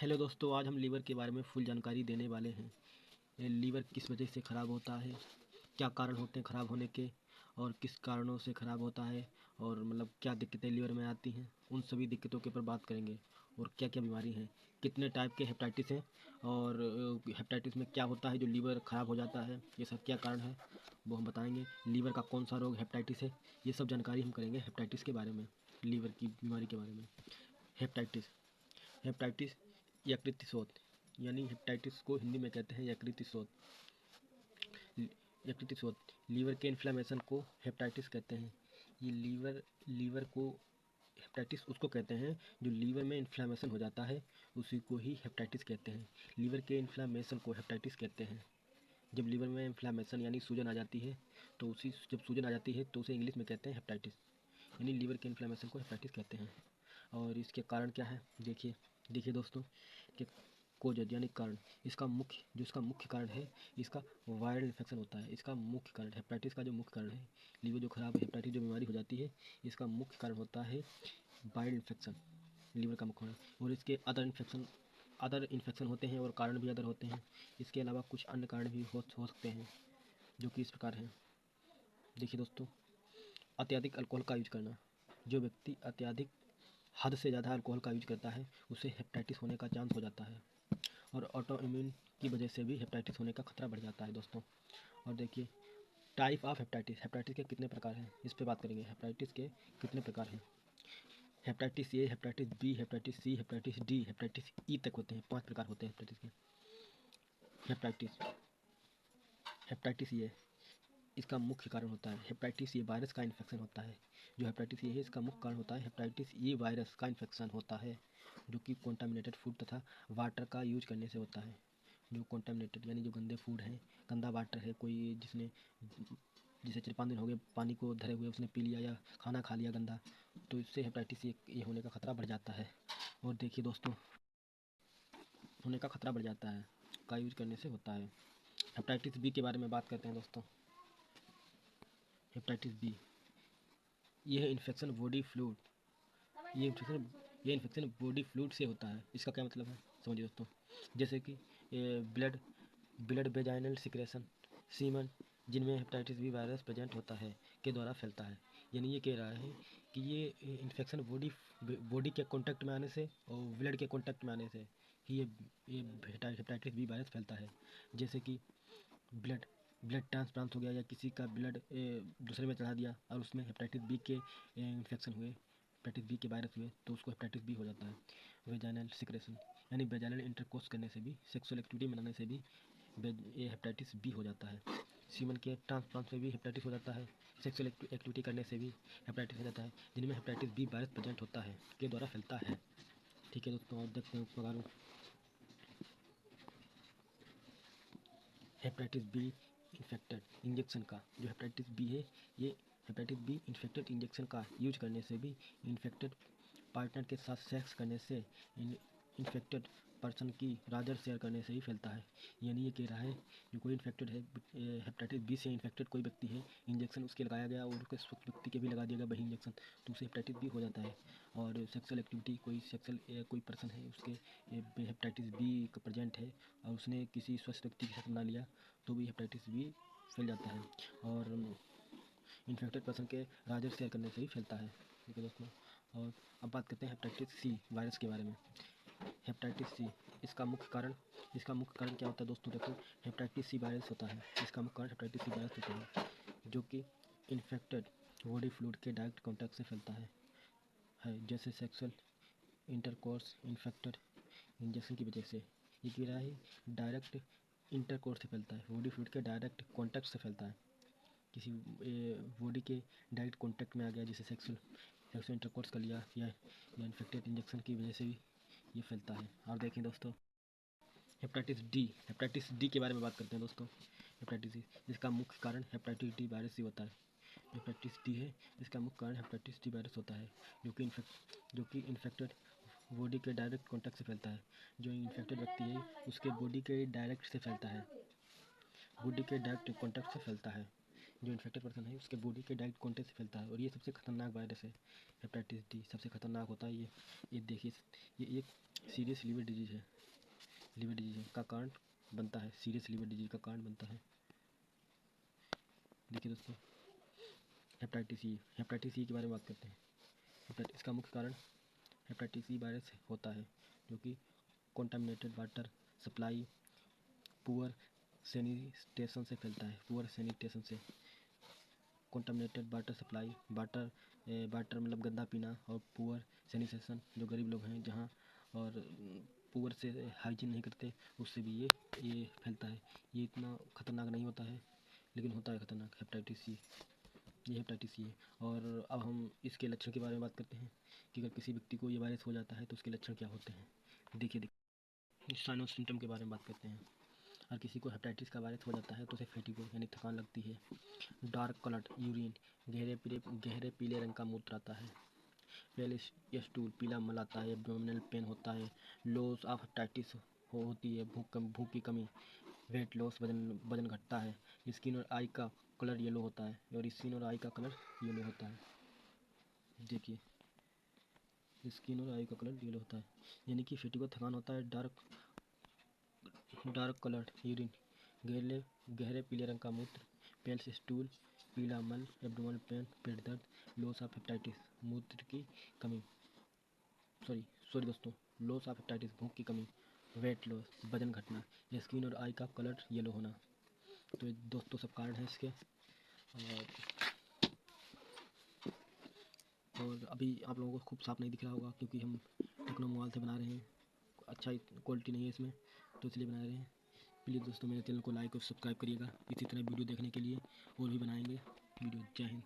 Hello दोस्तों, आज हम लीवर के बारे में फुल जानकारी देने वाले हैं। ये लीवर किस वजह से ख़राब होता है, क्या कारण होते हैं ख़राब होने के, और किस कारणों से ख़राब होता है, और मतलब क्या दिक्कतें लीवर में आती हैं, उन सभी दिक्कतों के ऊपर बात करेंगे। और क्या क्या बीमारी है, कितने टाइप के हेपेटाइटिस हैं, और हेपेटाइटिस में क्या होता है जो लीवर ख़राब हो जाता है, ये सब क्या कारण है वो हम बताएंगे। लीवर का कौन सा रोग हेपेटाइटिस है, ये सब जानकारी हम करेंगे हेपेटाइटिस के बारे में, लीवर की बीमारी के बारे में। हेपेटाइटिस हेपेटाइटिस यकृत शोथ, यानी हेपेटाइटिस को हिंदी में कहते हैं यकृत शोथ। यकृत शोथ लीवर के इन्फ्लेमेशन को हेपेटाइटिस कहते हैं। ये लीवर को हेपेटाइटिस उसको कहते हैं जो लीवर में इन्फ्लेमेशन हो जाता है, उसी को ही हेपेटाइटिस कहते हैं। लीवर के इन्फ्लेमेशन को हेपेटाइटिस कहते हैं। जब लीवर में इन्फ्लेमेशन यानी सूजन आ जाती है, तो उसी जब सूजन आ जाती है तो उसे इंग्लिश में कहते हैं हेपेटाइटिस, यानी लीवर के इन्फ्लेमेशन को हेपेटाइटिस कहते हैं। और इसके कारण क्या है, देखिए देखिए दोस्तों कि कोजेज यानी कारण, इसका मुख्य कारण है, इसका वायरल इन्फेक्शन होता है। इसका मुख्य कारण हेपेटाइटिस का जो मुख्य कारण है, लीवर जो खराब हेपेटाइटिस जो बीमारी हो जाती है, इसका मुख्य कारण होता है वायरल इन्फेक्शन, लीवर का मुख्य कारण। और इसके अदर इन्फेक्शन होते हैं, और कारण भी अदर होते हैं। इसके अलावा कुछ अन्य कारण भी हो सकते हैं, जो कि इस प्रकार हैं। देखिए दोस्तों, अत्यधिक अल्कोहल का यूज करना, जो व्यक्ति अत्यधिक हद से ज़्यादा अल्कोहल का यूज करता है, उसे हेपेटाइटिस होने का चांस हो जाता है। और ऑटो इम्यून की वजह से भी हेपेटाइटिस होने का खतरा बढ़ जाता है दोस्तों। और देखिए, टाइप ऑफ हेपेटाइटिस के कितने प्रकार हैं, इस पे बात करेंगे। हेपेटाइटिस के कितने प्रकार हैं। Hepatitis A, hepatitis B, hepatitis C, hepatitis D, hepatitis E तक होते हैं। 5 प्रकार होते हैं हेपेटाइटिस के। हेपेटाइटिस हेपेटाइटिस ए, इसका मुख्य कारण होता है हेपेटाइटिस ए वायरस का इन्फेक्शन होता है। जो हेपेटाइटिस ए है, इसका मुख्य कारण होता है हेपेटाइटिस ए वायरस का इन्फेक्शन होता है, जो कि कॉन्टामिनेटेड फूड तथा वाटर का यूज करने से होता है। जो कॉन्टामिनेटेड यानी जो गंदे फूड हैं, गंदा वाटर है, कोई जिसे 4-5 दिन हो गए पानी को धरे हुए उसने पी लिया, या खाना खा लिया गंदा, तो इससे हेपेटाइटिस ए होने का खतरा बढ़ जाता है। और देखिए दोस्तों, होने का खतरा बढ़ जाता है का यूज करने से होता है। हेपेटाइटिस बी के बारे में बात करते हैं दोस्तों। हेपेटाइटिस बी, यह इन्फेक्शन बॉडी फ्लूइड ये इन्फेक्शन ये इन्फेक्शन बॉडी फ्लूइड से होता है। इसका क्या मतलब है, समझिए दोस्तों। जैसे कि blood blood vaginal secretion, semen, जिनमें हेपेटाइटिस बी वायरस प्रेजेंट होता है, के द्वारा फैलता है। यानी ये कह रहा है कि ये इन्फेक्शन बॉडी के कांटेक्ट में आने से और ब्लड के कांटेक्ट में आने से ही ये हेपेटाइटिस बी वायरस फैलता है। जैसे कि ब्लड ब्लड ट्रांसप्लांट हो गया, या किसी का ब्लड दूसरे में चढ़ा दिया और उसमें हेपेटाइटिस बी के इन्फेक्शन हुए, हेपेटाइटिस बी के वायरस हुए, तो उसको हेपेटाइटिस बी हो जाता है। वेजाइनल सिक्रेशन, यानी वेजाइनल इंटरकोर्स करने से भी, सेक्सुअल एक्टिविटी बनाने से भी ये हेपेटाइटिस बी हो जाता है। सीमन के ट्रांसप्लांट से भी हेपेटाइटिस हो जाता है। सेक्सुअल एक्टिविटी करने से भी हेपेटाइटिस हो जाता है, जिनमें हेपेटाइटिस बी वायरस प्रेजेंट होता है, के द्वारा फैलता है। ठीक है दोस्तों, और देखते हैं प्रकारों। हेपेटाइटिस बी इन्फेक्टेड इंजेक्शन का, जो हेपेटाइटिस बी है, ये हेपेटाइटिस बी इन्फेक्टेड इंजेक्शन का यूज करने से भी, इन्फेक्टेड पार्टनर के साथ सेक्स करने से, इन्फेक्टेड पर्सन की राजर शेयर करने से ही फैलता है। यानी ये कह रहा है, जो कोई इन्फेक्टेड है, हेपेटाइटिस बी से इन्फेक्टेड कोई व्यक्ति है, इंजेक्शन उसके लगाया गया और उसके व्यक्ति के भी लगा दिया गया वही इंजेक्शन, तो उसे हेपेटाइटिस बी हो जाता है। और सेक्सुअल एक्टिविटी, कोई पर्सन है, उसके हेपेटाइटिस बी का प्रेजेंट है, और उसने किसी स्वस्थ व्यक्ति के साथ बना लिया, तो भी हेपेटाइटिस बी फैल जाता है। और इन्फेक्टेड पर्सन के राजर शेयर करने से ही फैलता है। ठीक है दोस्तों, और अब बात करते हैं हेपेटाइटिस सी वायरस के बारे में। हेपेटाइटिस सी, इसका मुख्य कारण क्या होता है दोस्तों। देखो, हेपेटाइटिस सी वायरस होता है, इसका मुख्य कारण हेपेटाइटिस सी वायरस होता है, जो कि इन्फेक्टेड बॉडी फ्लूइड के डायरेक्ट कॉन्टैक्ट से फैलता है, जैसे सेक्सुअल इंटरकोर्स, इन्फेक्टेड इंजेक्शन की वजह से। ये कह रहा है डायरेक्ट इंटरकोर्स से फैलता है, बॉडी फ्लूइड के डायरेक्ट कॉन्टैक्ट से फैलता है। किसी बॉडी के डायरेक्ट कॉन्टैक्ट में आ गया, जैसे सेक्सुअल इंटरकोर्स कर लिया, या इन्फेक्टेड इंजेक्शन की वजह से भी ये फैलता है। और देखें दोस्तों, हेपेटाइटिस डी के बारे में बात करते हैं दोस्तों। हेपेटाइटिस डी, इसका मुख्य कारण हेपेटाइटिस डी वायरस ही होता है। हेपेटाइटिस डी है, इसका मुख्य कारण हेपेटाइटिस डी वायरस होता है, जो कि इन्फेक्टेड बॉडी के डायरेक्ट कॉन्टैक्ट से फैलता है। जो इन्फेक्टेड व्यक्ति है, उसके बॉडी के डायरेक्ट से फैलता है, बॉडी के डायरेक्ट कॉन्टैक्ट से फैलता है। जो इन्फेक्टेड पर्सन है, उसके बॉडी के डायरेक्ट कॉन्टैक्ट से फैलता है, और ये सबसे खतरनाक वायरस है। हेपेटाइटिस डी सबसे खतरनाक होता है। ये देखिए, ये एक सीरियस लीवर डिजीज है, लीवर डिजीज का कारण बनता है, सीरियस लीवर डिजीज का कारण बनता है। देखिए दोस्तों, हेपेटाइटिस ई, हेपेटाइटिस ई के बारे में बात करते हैं। हेपेटाइटिस का मुख्य कारण हेपेटाइटिस ई वायरस होता है, जो कि contaminated water supply, poor sanitation से फैलता है। पुअर सैनिटेशन से, कॉन्टामिनेटेड वाटर सप्लाई, वाटर मतलब गंदा पीना, और पुअर सैनिटेशन, जो गरीब लोग हैं जहाँ, और पुअर से हाइजीन नहीं करते, उससे भी ये फैलता है। ये इतना खतरनाक नहीं होता है, लेकिन होता है खतरनाक, हेपेटाइटिस सी, ये हेपेटाइटिस सी है। और अब हम इसके लक्षण के बारे में बात करते हैं कि अगर किसी व्यक्ति को ये वायरस हो जाता है तो उसके लक्षण क्या होते हैं। देखिए साइन और सिम्टम के बारे में बात करते हैं। अगर किसी को हेपेटाइटिस का वायरस हो जाता है तो उसे फैटिगो यानी थकान लगती है, डार्क कलर्ड यूरिन, गहरे पीले रंग का मूत्र आता है, पेल स्टूल, पीला मल आता है, एब्डोमिनल पेन होता है, लॉस ऑफ हेपेटाइटिस होती है, भूख की कमी, वेट लॉस, वजन घटता है, स्किन और आई का कलर येलो होता है, और स्किन और आई का कलर येलो होता है। देखिए, स्किन और आई का कलर येलो होता है, यानी कि फैटिगो थकान होता है, डार्क कलर्ड यूरिन, गहरे पीले रंग का मूत्र, पेल स्टूल, पीला मल, एब्डोमिनल पेन, पेट दर्द, लॉस ऑफ हेपेटाइटिस, मूत्र की कमी, सॉरी दोस्तों, लॉस ऑफ हेपेटाइटिस, भूख की कमी, वेट लॉस, वजन घटना, स्किन और आई का कलर येलो होना। तो ये दोस्तों सब कारण हैं इसके। और अभी आप लोगों को खूब साफ नहीं दिख रहा होगा, क्योंकि हम टेक्नो मोबाइल से बना रहे हैं, अच्छा क्वालिटी नहीं है इसमें, तो इसलिए बना रहे हैं। प्लीज़ दोस्तों मेरे चैनल को लाइक और सब्सक्राइब करिएगा इसी तरह वीडियो देखने के लिए, और भी बनाएंगे वीडियो। जय हिंद।